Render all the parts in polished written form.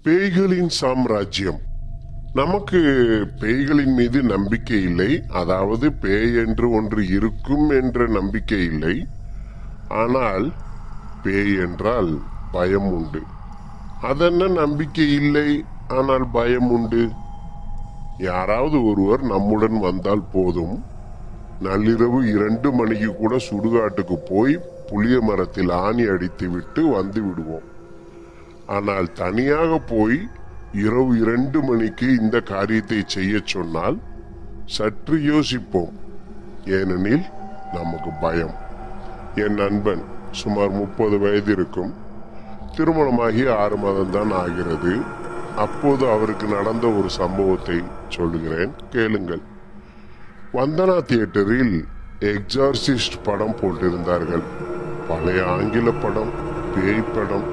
பேய்களின் சாம்ராஜ்யம். நமக்கு பேய்களின் மீது நம்பிக்கை இல்லை. அதாவது பேய் என்று ஒன்று இருக்கும் என்ற நம்பிக்கை இல்லை. ஆனால் பேய் என்றால் பயம் உண்டு. அதென்ன நம்பிக்கை இல்லை, ஆனால் பயம் உண்டு. யாராவது ஒருவர் நம்முடன் வந்தால் போதும், நள்ளிரவு 2 மணிக்கு கூட சுடுகாட்டுக்கு போய் புளிய மரத்தில் ஆணி அடித்து விட்டு வந்து விடுவோம். ஆனால் தனியாக போய் இரவு 2 மணிக்கு இந்த காரியத்தை செய்ய சொன்னால் சற்று யோசிப்போம். ஏனெனில் நமக்கு பயம். என் நண்பன் சுமார் 30 வயது இருக்கும். திருமணமாகி 6 மாதம்தான் ஆகிறது. அப்போது அவருக்கு நடந்த ஒரு சம்பவத்தை சொல்லுகிறேன், கேளுங்கள். வந்தனா தியேட்டரில் எக்ஸார்சிஸ்ட் படம் போட்டிருந்தார்கள். பழைய ஆங்கில படம், பேய் படம்.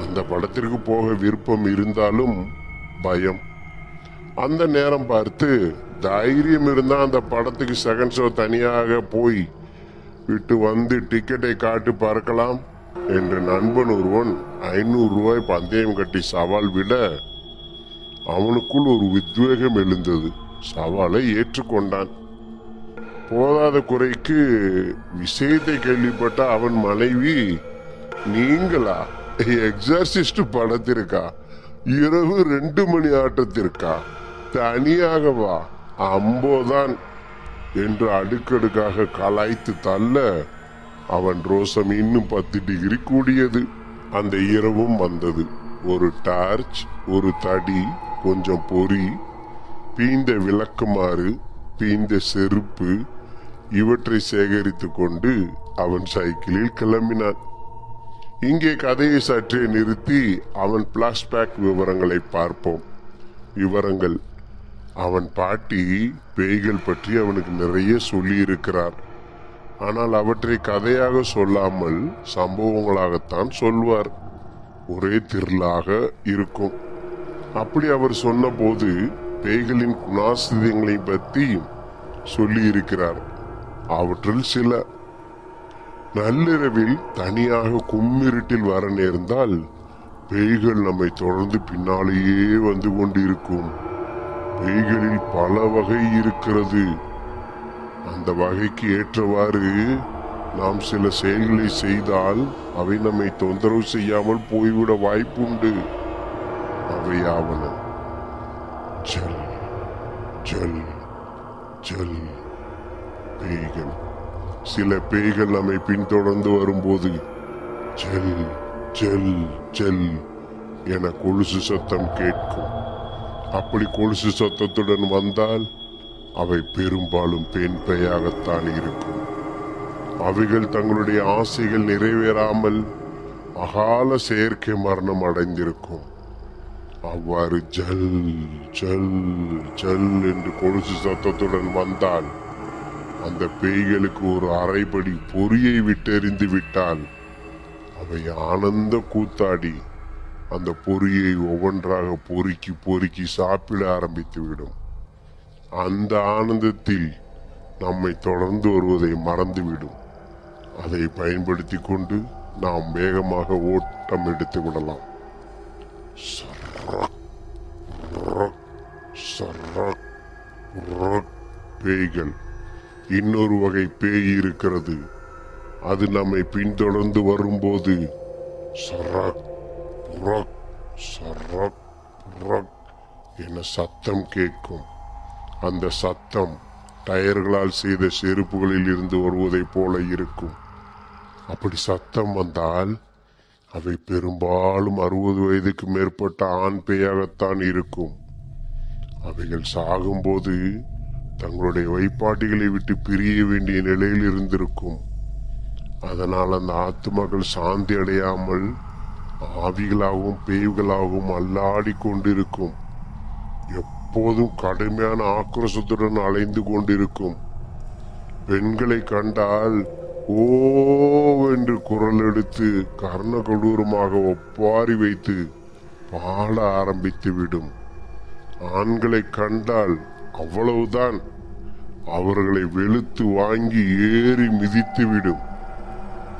அந்த படத்திற்கு போக விருப்பம் இருந்தாலும் பயம். அந்த நேரம் பார்த்து தைரியம் இருந்தா அந்த படத்துக்கு செகண்ட் ஷோ தனியாக போய் விட்டு வந்து டிக்கெட்டை காட்டு பார்க்கலாம் என்று நண்பன் ஒருவன் 500 ரூபாய் பந்தயம் கட்டி சவால் விட அவனுக்குள் ஒரு உத்வேகம் எழுந்தது. சவாலை ஏற்றுக்கொண்டான். போதாத குறைக்கு விஷயத்தை கேள்விப்பட்ட அவன் மனைவி, நீங்களா எக்ஸார்சிஸ்ட் படத்திற்கா, இரவு 2 மணி ஆட்டத்திற்கா, தனியாகவா, அம்போதான் என்று அடுக்கடுக்காக கலாய்த்து தள்ள அவன் ரோசம் இன்னும் 10 டிகிரி கூடியது. அந்த இரவும் வந்தது. ஒரு டார்ச், ஒரு தடி, கொஞ்சம் பொறி, பீந்த விளக்குமாறு, பீந்த செருப்பு, இவற்றை சேகரித்து கொண்டு அவன் சைக்கிளில் கிளம்பினான். இங்கே கதையை சற்றே நிறுத்தி அவன் பிளாஷ்பேக் விவரங்களை பார்ப்போம். விவரங்கள்: அவன் பாட்டி பேய்கள் பற்றி அவனுக்கு நிறைய சொல்லி இருக்கிறார். ஆனால் அவற்றை கதையாக சொல்லாமல் சம்பவங்களாகத்தான் சொல்வார். ஒரே திரளாக இருக்கும். அப்படி அவர் சொன்ன போது பேய்களின் குணாசிரியங்களை பற்றி சொல்லி இருக்கிறார். அவற்றில் சில: நள்ளிரவில் தனியாக கும்மிருட்டில் வர நேர்ந்தால் பேய்கள் நம்மை தொடர்ந்து பின்னாலேயே வந்து கொண்டிருக்கும். பேய்களில் பல வகை இருக்கிறது. அந்த வகைக்கு ஏற்றவாறு நாம் சில செயல்களை செய்தால் அவை நம்மை தொந்தரவு செய்யாமல் போய்விட வாய்ப்புண்டு. அவையாவன: ஜல் ஜல் ஜல் பேய்கள். சில பேய்கள் நம்மை பின்தொடர்ந்து வரும்போது ஜல் ஜல் ஜல் என கொலுசு சத்தம் கேட்கும். அப்படி கொலுசு சத்தத்துடன் வந்தால் அவை பெரும்பாலும் பெண் பேயாகத்தான் இருக்கும். அவைகள் தங்களுடைய ஆசைகள் நிறைவேறாமல் அகால செயற்கை மரணம் அடைந்திருக்கும். அவ்வாறு ஜல் ஜல் ஜல் என்று கொலுசு சத்தத்துடன் வந்தால் அந்த பேய்களுக்கு ஒரு அரைபடி பொறியை விட்டெறிந்து விட்டால் அவை ஆனந்த கூத்தாடி அந்த பொறியை ஒவ்வொன்றாக பொறுக்கி பொறுக்கி சாப்பிட ஆரம்பித்து விடும். அந்த ஆனந்தத்தில் நம்மை தொடர்ந்து வருவதை மறந்துவிடும். அதை பயன்படுத்தி கொண்டு நாம் வேகமாக ஓட்டம் எடுத்து விடலாம். பேய்கள். இன்னொரு வகை பேய் இருக்கிறது. அது நம்மை பின்தொடர்ந்து வரும்போது சரக் புரக் சரக் புரக் என சத்தம் கேட்கும். அந்த சத்தம் டயர்களால் செய்த செருப்புகளில் இருந்து வருவதைப் போல இருக்கும். அப்படி சத்தம் வந்தால் அவை பெரும்பாலும் 60 வயதுக்கு மேற்பட்ட ஆண் பேயாகத்தான் இருக்கும். அவைகள் சாகும்போது தங்களுடைய வைப்பாட்டிகளை விட்டு பிரிய வேண்டிய நிலையில் இருந்திருக்கும். அதனால் அந்த ஆத்துமாக்கள் சாந்தி அடையாமல் ஆவிகளாகவும் பேய்களாகவும் அல்லாடி கொண்டிருக்கும். எப்போதும் கடுமையான ஆக்ரோஷத்துடன் அலைந்து கொண்டிருக்கும். பெண்களை கண்டால் ஓ என்று குரல் எடுத்து கர்ண கொடூரமாக ஒப்பாரி வைத்து பாட ஆரம்பித்து விடும். ஆண்களை கண்டால் அவ்வளவுதான், அவர்களை வெளுத்து வாங்கி ஏறி மிதித்து விடும்.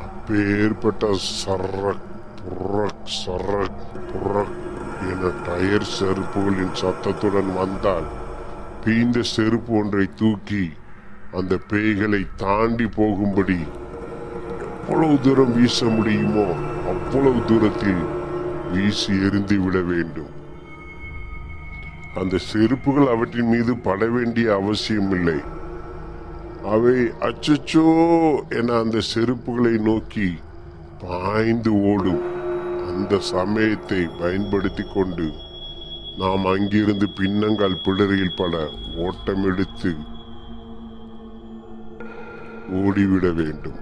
அப்பேற்பட்ட சரக் புரக் சரக் புரக் என டயர் செருப்புகளின் சத்தத்துடன் வந்தால் பீந்த செருப்பு ஒன்றை தூக்கி அந்த பேய்களை தாண்டி போகும்படி எவ்வளவு தூரம் வீச முடியுமோ அவ்வளவு தூரத்தில் வீசி எறிந்து விட வேண்டும். அந்த செருப்புகள் அவற்றின் மீது பட வேண்டிய அவசியம் இல்லை. அவை அச்சச்சோ என அந்த செருப்புகளை நோக்கி பாய்ந்து ஓடும். அந்த சமயத்தை பயன்படுத்தி கொண்டு நாம் அங்கிருந்து பின்னங்கால் பிடரியில் பட ஓட்டம் எடுத்து ஓடிவிட வேண்டும்.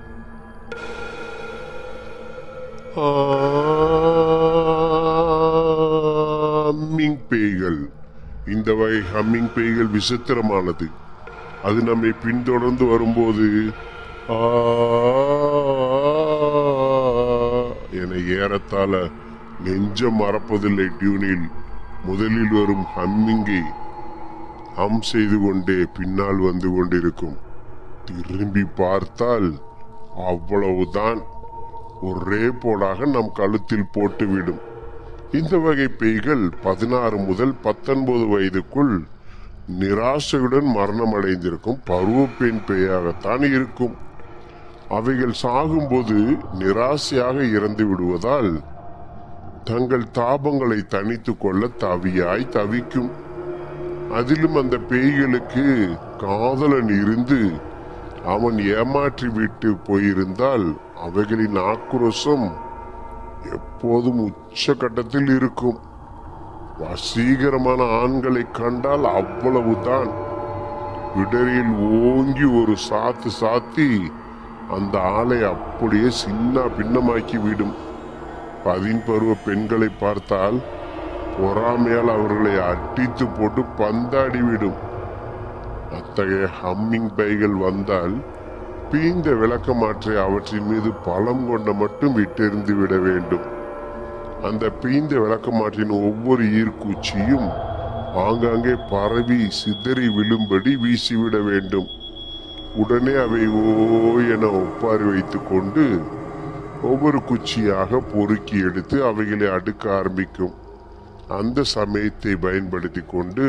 ஹம்மிங் பேய்கள். இந்த வகை ஹம்மிங் பேய்கள் விசித்திரமானது. அது நம்மை பின்தொடர்ந்து வரும்போது என ஏறத்தாழ நெஞ்சம் மறப்பதில்லை டியூனில் முதலில் வரும் ஹம்மிங்கை ஹம் செய்து கொண்டே பின்னால் வந்து கொண்டிருக்கும். திரும்பி பார்த்தால் அவ்வளவுதான், ஒரே போடாக நம் கழுத்தில் போட்டுவிடும். இந்த வகை பேய்கள் 16 முதல் 19 வயதுக்குள் நிராசையுடன் மரணம் அடைந்திருக்கும் பருவப்பெண் பேயாகத்தான் இருக்கும். அவைகள் சாகும்போது நிராசையாக இறந்து விடுவதால் தங்கள் தாபங்களை தணித்து கொள்ள தவியாய் தவிக்கும். அதிலும் அந்த பேய்களுக்கு காதலன் இருந்து அவன் ஏமாற்றி விட்டு போயிருந்தால் அவைகளின் ஆக்ரோஷம் எப்போதும் உச்சகட்டத்தில் இருக்கும். வசீகரமான ஆண்களை கண்டால் அவ்வளவுதான், விடரில் ஓங்கி ஒரு சாத்து சாத்தி அந்த ஆளை அப்படியே சின்ன பின்னமாக்கி விடும். 10 பருவ பெண்களை பார்த்தால் பொறாமையால் அவர்களை அடித்து போட்டு பந்தாடிவிடும். அத்தகைய ஹம்மிங் பேய்கள் வந்தால் பீந்த விளக்கமாற்றை அவற்றின் மீது பலம் கொண்ட மட்டும் விட்டெறிந்து விட வேண்டும். அந்த பீந்த விளக்கமாற்றின் ஒவ்வொரு ஈர்க்குச்சியும் ஆங்காங்கே பரவி சிதறி விழும்படி வீசிவிட வேண்டும். உடனே அவை ஓ என ஒப்பாரி வைத்துக் கொண்டு ஒவ்வொரு குச்சியாக பொறுக்கி எடுத்து அவைகளை அடுக்க ஆரம்பிக்கும். அந்த சமயத்தை பயன்படுத்தி கொண்டு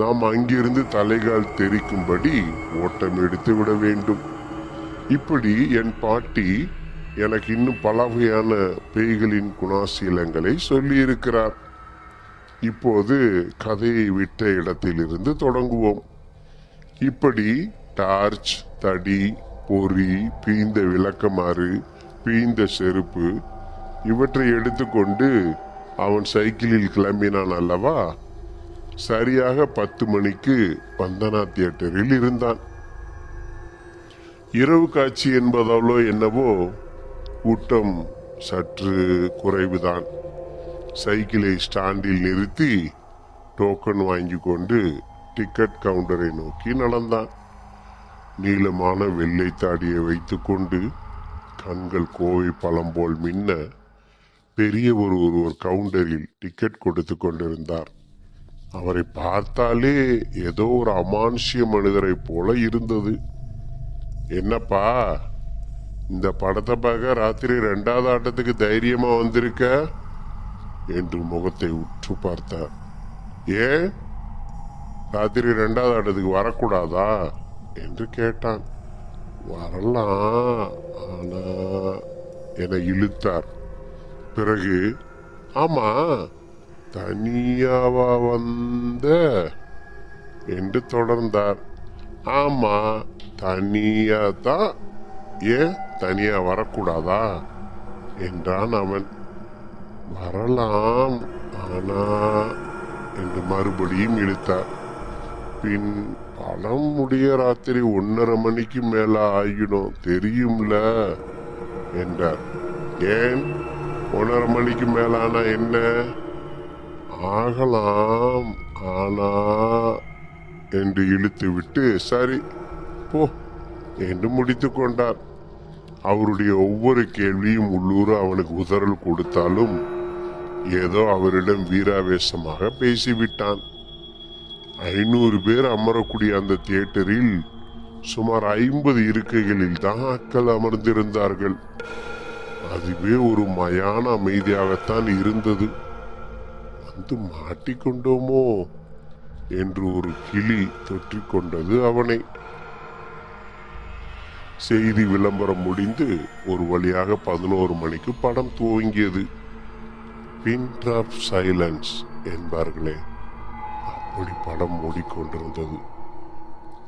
நாம் அங்கிருந்து தலைகால் தெரிக்கும்படி ஓட்டம் எடுத்து விட வேண்டும். இப்படி என் பாட்டி எனக்கு இன்னும் பல வகையான பேய்களின் குணாசீலங்களை சொல்லி இருக்கிறார். இப்போது கதையை விட்ட இடத்திலிருந்து தொடங்குவோம். இப்படி டார்ச், தடி, பொறி, பீந்த விளக்கமாறு, பீந்த செருப்பு இவற்றை எடுத்துக்கொண்டு அவன் சைக்கிளில் கிளம்பினான் அல்லவா. சரியாக 10 மணிக்கு வந்தனா தியேட்டரில் இருந்தான். இரவு காட்சி என்பதாலோ என்னவோ கூட்டம் சற்று குறைவுதான். சைக்கிளை ஸ்டாண்டில் நிறுத்தி டோக்கன் வாங்கி கொண்டு டிக்கெட் கவுண்டரை நோக்கி நடந்தான். நீளமான வெள்ளை தாடியை வைத்துக்கொண்டு கண்கள் கோவை பழம் போல் மின்ன பெரியவர் ஒருவர் கவுண்டரில் டிக்கெட் கொடுத்து கொண்டிருந்தார். அவரை பார்த்தாலே ஏதோ ஒரு அமானுஷ்ய மனிதரை போல இருந்தது. என்னப்பா, இந்த படத்தை பார்க்க ராத்திரி 2வது ஆட்டத்துக்கு தைரியமா வந்திருக்க என்று முகத்தை உற்று பார்த்தார். ஏன் ராத்திரி 2வது ஆட்டத்துக்கு வரக்கூடாதா என்று கேட்டான். வரலாம், ஆனா என இழுத்தார். பிறகு ஆமா தனியாவா வந்த என்று தொடர்ந்தார். ஆமா தனியா தான். ஏன் தனியா வரக்கூடாதா என்றான் அவன். வரலாம், ஆனா என்று மறுபடியும் இழுத்தார். பின் படம் முடிய ராத்திரி 1:30 மணிக்கு மேல ஆகிடும் தெரியும்ல என்றார். ஏன் 1:30 மணிக்கு மேலானா என்ன? ஆகலாம், ஆனா என்று இழுத்து விட்டு சரி போ என்று முடித்து கொண்டார். அவருடைய ஒவ்வொரு கேள்வியும் உள்ளூர அவனுக்கு உதறல் கொடுத்தாலும் ஏதோ அவரிடம் வீராவேசமாக பேசிவிட்டான். 500 பேர் அமரக்கூடிய அந்த தியேட்டரில் சுமார் 50 இருக்கைகளில் தான் ஆட்கள் அமர்ந்திருந்தார்கள். அதுவே ஒரு மயான அமைதியாகத்தான் இருந்தது. வந்து மாட்டிக்கொண்டோமோ என்று ஒரு கிளி தொற்றிக்கொண்டது அவனை. செய்தி விளம்பரம் முடிந்து ஒரு வழியாக 11 மணிக்கு படம் துவங்கியது. பின் டிராப் சைலன்ஸ் என்பார்களே, அப்படி படம் மூடிக்கொண்டிருந்தது.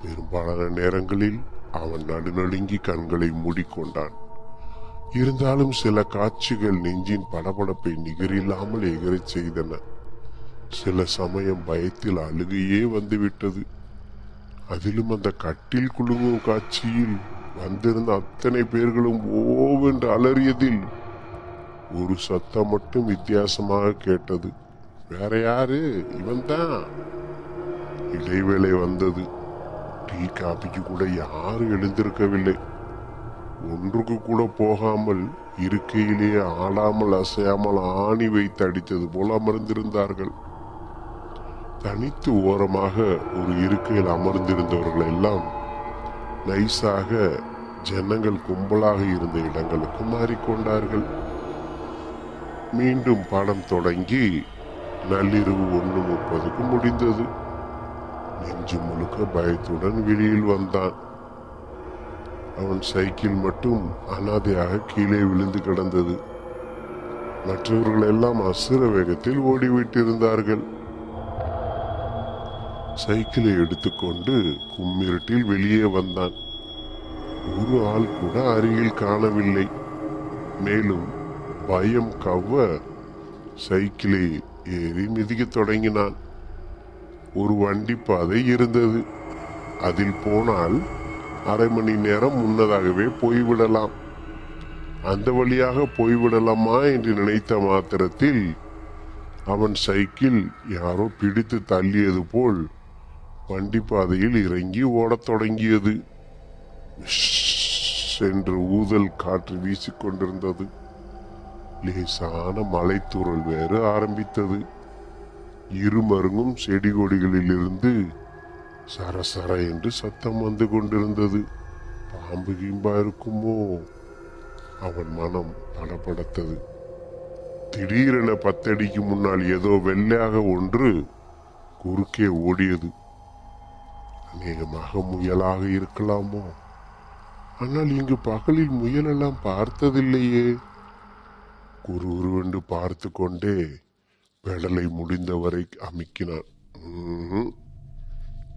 பெரும்பாலான நேரங்களில் அவன் நடுநடுங்கி கண்களை மூடிக்கொண்டான். இருந்தாலும் சில காட்சிகள் நெஞ்சின் படபடப்பை நிகரில்லாமல் எகரச் செய்தன. சில சமயம் பயத்தில் அழுகையே வந்துவிட்டது. அதிலும் அந்த கட்டில் குலுங்கும் காட்சியில் வந்திருந்த அத்தனை பேர்களும் ஓவென்று அலறியதில் ஒரு சத்தம் மட்டும் வித்தியாசமாக கேட்டது. வேற யாரு? இவன் தான். இடைவேளை வந்தது. டீ காபிக்கு கூட யாரும் எழுந்திருக்கவில்லை. ஒன்றுக்கு கூட போகாமல் இருக்கையிலேயே ஆடாமல் அசையாமல் ஆணி வைத்து அடித்தது போல அமர்ந்திருந்தார்கள். தனித்து ஓரமாக ஒரு இருக்கையில் அமர்ந்திருந்தவர்கள் எல்லாம் நைசாக ஜனங்கள் கும்பலாக இருந்த இடங்களுக்கு மாறிக்கொண்டார்கள். மீண்டும் படம் தொடங்கி நள்ளிரவு 1:30 முடிந்தது. நெஞ்சு முழுக்க பயத்துடன் வெளியில் வந்தான். அவன் சைக்கிள் மட்டும் அனாதையாக கீழே விழுந்து கிடந்தது. மற்றவர்கள் எல்லாம் அசுர வேகத்தில் ஓடிவிட்டிருந்தார்கள். சைக்கிளை எடுத்துக்கொண்டு கும்மிருட்டில் வெளியே வந்தான். ஒரு ஆள் கூட அருகில் காணவில்லை. மேலும் பயம் கவ்வ சைக்கிளை ஏறி மிதிக்கத் தொடங்கினான். ஒரு வண்டி பாதை இருந்தது. அதில் போனால் அரை மணி நேரம் முன்னதாகவே போய்விடலாம். அந்த வழியாக போய்விடலாமா என்று நினைத்த மாத்திரத்தில் அவன் சைக்கிள் யாரோ பிடித்து தள்ளியது போல் வண்டி பாதையில் இறங்கி ஓடத் தொடங்கியது. என்று ஊதல் காற்று வீசிக்கொண்டிருந்தது. லேசான மலைத்தூறல் வேறு ஆரம்பித்தது. இருமருங்கும் செடி கொடிகளில் இருந்து சரசர என்று சத்தம் வந்து கொண்டிருந்தது. பாம்பு கீம்பா இருக்குமோ? அவன் மனம் படபடத்தது. திடீரென 10 அடிக்கு முன்னால் ஏதோ வெள்ளையாக ஒன்று குறுக்கே ஓடியது. அநேகமாக முயலாக இருக்கலாமோ? ஆனால் இங்கு பகலில் முயலெல்லாம் பார்த்ததில்லையே. குறுகுறுவென்று பார்த்து கொண்டே பெடலை முடிந்தவரை அமுக்கினான்.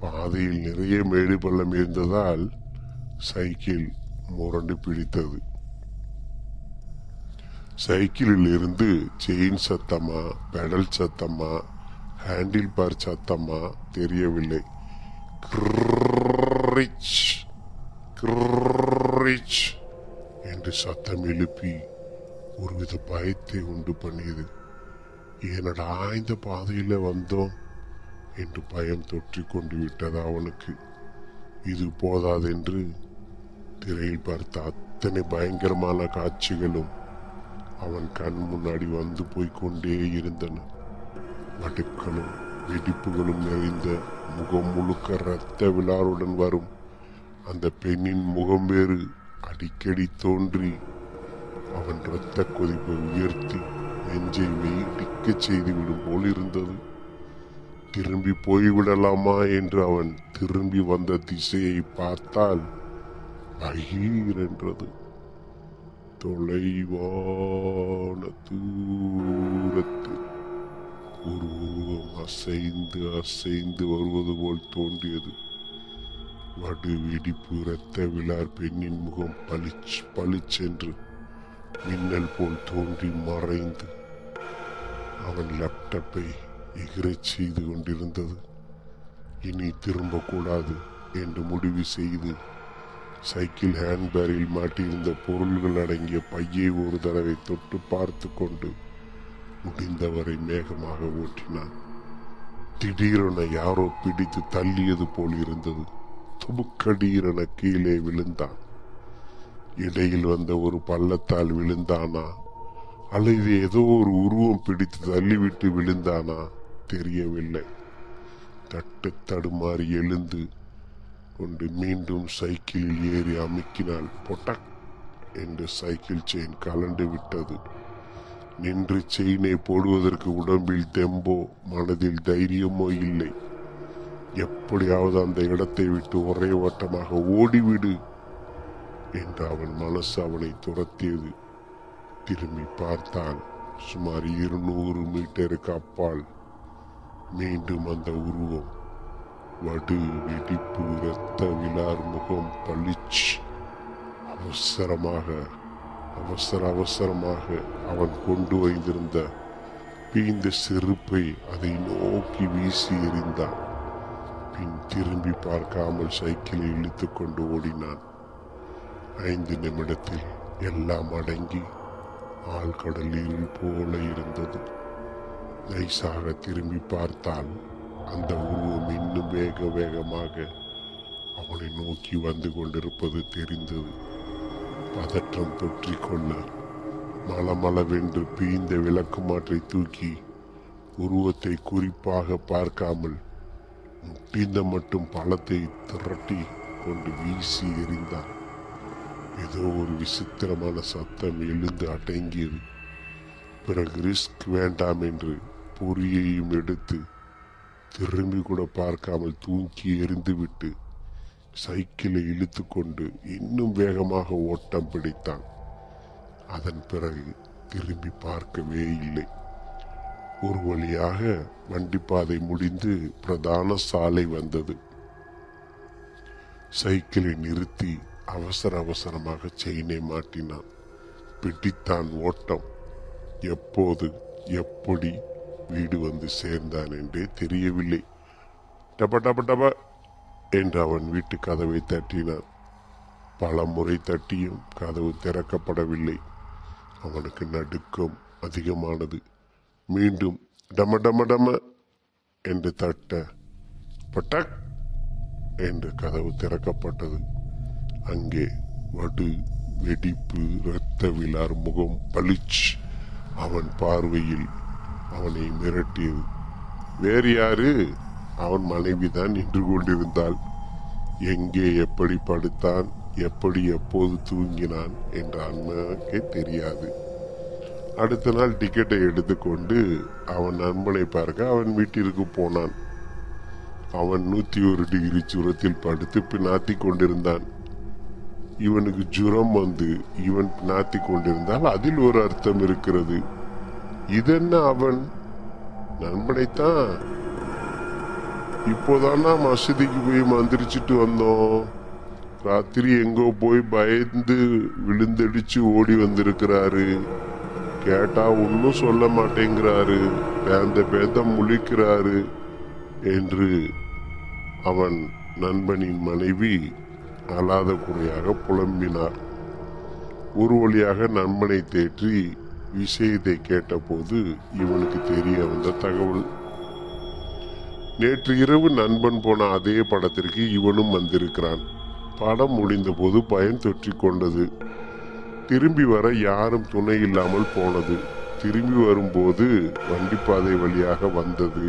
பாதையில் நிறைய மேடு பள்ளம் இருந்ததால் சைக்கிள் முரண்டு பிடித்தது. சைக்கிளில் இருந்து செயின் சத்தமா, பெடல் சத்தமா, ஹேண்டில் பார் சத்தமா தெரியவில்லை. என்று சத்தம் எழுப்பி ஒருவித பயத்தை உண்டு பண்ணியது. ஏனடா இந்த பாதையில வந்தோம் என்று பயம் தொற்றி கொண்டு விட்டது அவனுக்கு. இது போதாதென்று திரையில் பார்த்த அத்தனை பயங்கரமான காட்சிகளும் அவன் கண் முன்னாடி வந்து போய்கொண்டே இருந்தன. வடுக்களும் வெடிப்புகளும் நிறைந்த முகம் முழுக்க இரத்த விழாருடன் வரும் அந்த பெண்ணின் முகம் வேறு அடிக்கடி தோன்றி அவன் இரத்த கொதிப்பை உயர்த்தி நெஞ்சை வெயிடிக்க செய்துவிடும் போல் இருந்தது. திரும்பி போய்விடலாமா என்று அவன் திரும்பி வந்த திசையை பார்த்தால் பகீர் என்றது. தொலைவான தூரத்தில் ஒரு உருவம் அசைந்து அசைந்து வருவது போல் தோன்றியது. வடு வெடிப்பு இரத்த விழார் பெண்ணின் முகம் பளிச் பளிச்சென்று மின்னல் போல் தோன்றி மறைந்து அவன் லேப்டாப்பை எகிரச் செய்து கொண்டிருந்தது. இனி திரும்பக்கூடாது என்று முடிவு செய்து சைக்கிள் ஹேண்ட்பேரில் மாட்டியிருந்த பொருள்கள் அடங்கிய பையை ஒரு தடவை தொட்டு பார்த்து கொண்டு முடிந்தவரை வேகமாக ஓட்டினான். திடீரென யாரோ பிடித்து தள்ளியது போல் இருந்தது. துபுக்கடீரென கீழே விழுந்தான். இடையில் வந்த ஒரு பள்ளத்தால் விழுந்தானா அல்லது ஏதோ ஒரு உருவம் பிடித்து தள்ளிவிட்டு விழுந்தானா தெரியவில்லை. தட்டு தடுமாறி எழுந்து கொண்டு மீண்டும் சைக்கிளில் ஏறி அமுக்கினால் பொட்டக் என்று சைக்கிள் செயின் கலண்டு விட்டது. நின்று செயினை போடுவதற்கு உடம்பில் தெம்போ மனதில் தைரியமோ இல்லை. எப்படியாவது அந்த இடத்தை விட்டு ஒரே ஓட்டமாக ஓடிவிடு என்று அவன் மனசு அவனை துரத்தியது. திரும்பி பார்த்தான். சுமார் 200 மீட்டருக்கு அப்பால் மீண்டும் அந்த உருவம். வடு, வெடிப்பு, இரத்த விலார் முகம் பளிச். அவசரமாக அவன் கொண்டு வைத்திருந்த பீந்த செருப்பை அதை நோக்கி வீசி எறிந்தான். பின் திரும்பி பார்க்காமல் சைக்கிளை இழுத்து கொண்டு ஓடினான். 5 நிமிடத்தில் எல்லாம் அடங்கி ஆழ்கடல் இருள் போல இருந்தது. நைசாக திரும்பி பார்த்தால் அந்த உருவம் இன்னும் வேகமாக அவனை நோக்கி வந்து கொண்டிருப்பது தெரிந்தது. பதற்றம் தொற்றிக்கொள்ள மளமளவென்று பீந்த விளக்குமாற்றை தூக்கி உருவத்தை குறிப்பாக பார்க்காமல் முட்டிந்த மட்டும் பழத்தை திரட்டி கொண்டு வீசி எறிந்தான். ஏதோ ஒரு விசித்திரமான சத்தம் எழுந்து அடங்கியது. பிறகு ரிஸ்க் வேண்டாம் என்று பொரியையும் எடுத்து திரும்பி கூட பார்க்காமல் தூக்கி எறிந்துவிட்டு சைக்கிளை இழுத்து கொண்டு இன்னும் வேகமாக ஓட்டம் பிடித்தான். அதன் பிறகு திரும்பி பார்க்கவே இல்லை. ஒரு வழியாக வண்டிப்பாதை முடிந்து பிரதான சாலை வந்தது. சைக்கிளை நிறுத்தி அவசரமாக செயினை மாட்டினான். பிடித்தான் ஓட்டம். எப்போது எப்படி வீடு வந்து சேர்ந்தான் என்றே தெரியவில்லை. டப டப டப என்று அவன் வீட்டு கதவை தட்டினான். பல முறை தட்டியும் கதவு திறக்கப்படவில்லை. அவனுக்கு நடுக்கம் அதிகமானது. மீண்டும் டம டம டம என்று தட்ட பட்டக் என்று கதவு திறக்கப்பட்டது. அங்கே வடு, வெடிப்பு, இரத்த விலார் முகம் பளிச். அவன் பார்வையில் அவனை மிரட்டியது. வேறு யாரு? அவன் மனைவிதான் நின்று கொண்டிருந்தாள். எங்கே, எப்படி படுத்தான், எப்படி எப்போது தூங்கினான் என்ற அண்ணனுக்கே தெரியாது. அடுத்த நாள் டிக்கெட்டை எடுத்துக்கொண்டு அவன் நண்பனை பார்க்க அவன் வீட்டிற்கு போனான். அவன் 101 டிகிரி ஜுரத்தில் படுத்து பின்னாத்தி கொண்டிருந்தான். இவனுக்கு ஜுரம் வந்து இவன் பின்னாத்தி கொண்டிருந்தால் அதில் ஒரு அர்த்தம் இருக்கிறது. இதென்ன அவன் நண்பனைத்தான் இப்போதானா மசூதிக்கு போய் மந்திரிச்சிட்டு வந்தோம். ராத்திரி எங்கோ போய் பயந்து விழுந்தடிச்சு ஓடி வந்திருக்கிறாரு. கேட்டா ஒன்னும் சொல்ல மாட்டேங்கிறாரு. பேந்த முழிக்கிறாரு என்று அவன் நண்பனின் மனைவி அழாத குறையாக புலம்பினார். ஒரு வழியாக நண்பனை தேற்றி விஷயத்தை கேட்டபோது இவனுக்கு தெரிய வந்த தகவல். நேற்று இரவு நண்பன் போன அதே படத்திற்கு இவனும் வந்திருக்கிறான். படம் முடிந்த போது பயம் தொற்றிக் கொண்டது. திரும்பி வர யாரும் துணை இல்லாமல் போனது. திரும்பி வரும்போது வண்டிப்பாதை வழியாக வந்தது.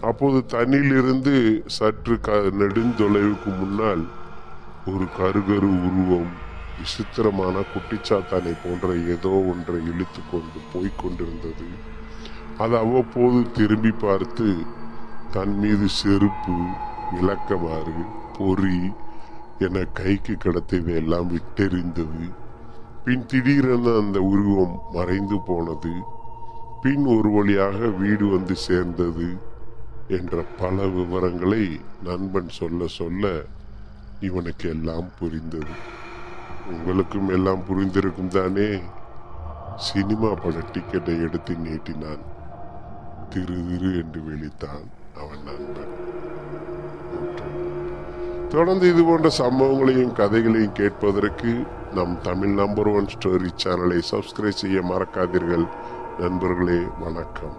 அப்போது தண்ணியிலிருந்து சற்று நெடுந்தொலைவுக்கு முன்னால் ஒரு கருகரு உருவம் விசித்திரமான குட்டிச்சாத்தானை போன்ற ஏதோ ஒன்றை இழுத்து கொண்டு போய்கொண்டிருந்தது. அது அவ்வப்போது திரும்பி பார்த்து தன் மீது செருப்பு, விளக்கமாறு, பொறி என கைக்கு கிடைத்ததையெல்லாம் விட்டெறிந்தது. பின் திடீரென அந்த உருவம் மறைந்து போனது. பின் ஒரு வழியாக வீடு வந்து சேர்ந்தது என்ற பல விவரங்களை நண்பன் சொல்ல இவனுக்கு எல்லாம் புரிந்தது. உங்களுக்கும் எல்லாம் புரிந்திருக்கும் தானே? சினிமா பட டிக்கெட்டை எடுத்து நீட்டினான். திரு என்று விழித்தான் அவன் நண்பன். தொடர்ந்து இது போன்ற சம்பவங்களையும் கதைகளையும் கேட்பதற்கு நம் தமிழ் நம்பர் 1 ஸ்டோரி சேனலை சப்ஸ்கிரைப் செய்ய மறக்காதீர்கள். நண்பர்களே, வணக்கம்.